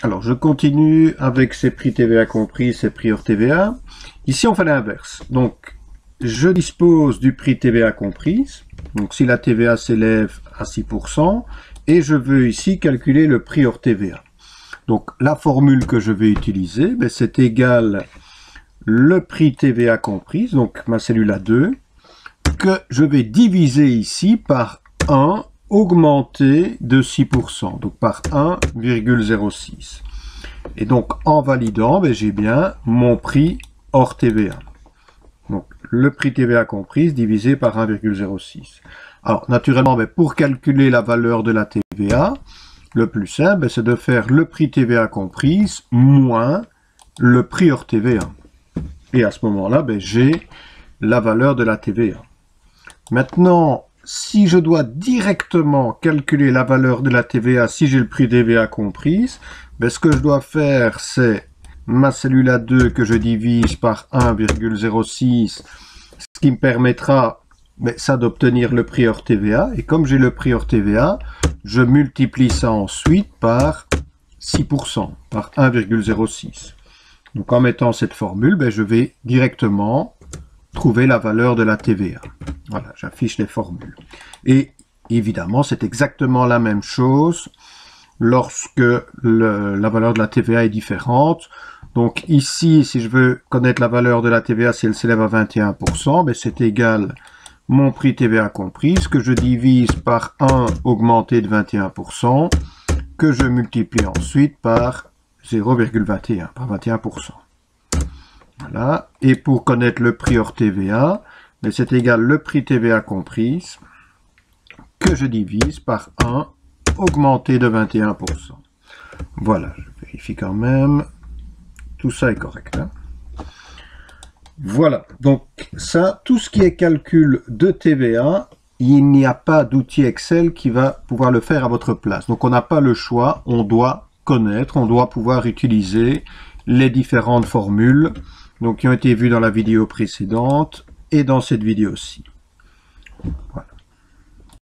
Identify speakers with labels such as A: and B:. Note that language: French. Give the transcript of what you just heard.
A: Alors, je continue avec ces prix TVA compris, ces prix hors TVA. Ici, on fait l'inverse. Donc, je dispose du prix TVA comprise. Donc, si la TVA s'élève à 6%, et je veux ici calculer le prix hors TVA. Donc, la formule que je vais utiliser, c'est égal le prix TVA comprise, donc ma cellule A2, que je vais diviser ici par 1 augmenté de 6%, donc par 1,06. Et donc, en validant, j'ai bien mon prix hors TVA. Donc, le prix TVA comprise divisé par 1,06. Alors, naturellement, pour calculer la valeur de la TVA, le plus simple, c'est de faire le prix TVA comprise moins le prix hors TVA. Et à ce moment-là, j'ai la valeur de la TVA. Maintenant, si je dois directement calculer la valeur de la TVA, si j'ai le prix TVA comprise, ce que je dois faire, c'est ma cellule A2 que je divise par 1,06, ce qui me permettra ça d'obtenir le prix hors TVA. Et comme j'ai le prix hors TVA, je multiplie ça ensuite par 6%, par 1,06. Donc en mettant cette formule, je vais directement trouver la valeur de la TVA. Voilà, j'affiche les formules. Et évidemment, c'est exactement la même chose lorsque la valeur de la TVA est différente. Donc ici, si je veux connaître la valeur de la TVA, si elle s'élève à 21%, c'est égal mon prix TVA comprise, que je divise par 1 augmenté de 21%, que je multiplie ensuite par 0,21, par 21%. Voilà. Et pour connaître le prix hors TVA, c'est égal le prix TVA comprise, que je divise par 1 augmenté de 21%. Voilà, je vérifie quand même. Tout ça est correct. Voilà, donc ça, tout ce qui est calcul de TVA, il n'y a pas d'outil Excel qui va pouvoir le faire à votre place. Donc on n'a pas le choix, on doit connaître, on doit pouvoir utiliser les différentes formules qui ont été vues dans la vidéo précédente et dans cette vidéo-ci. Voilà.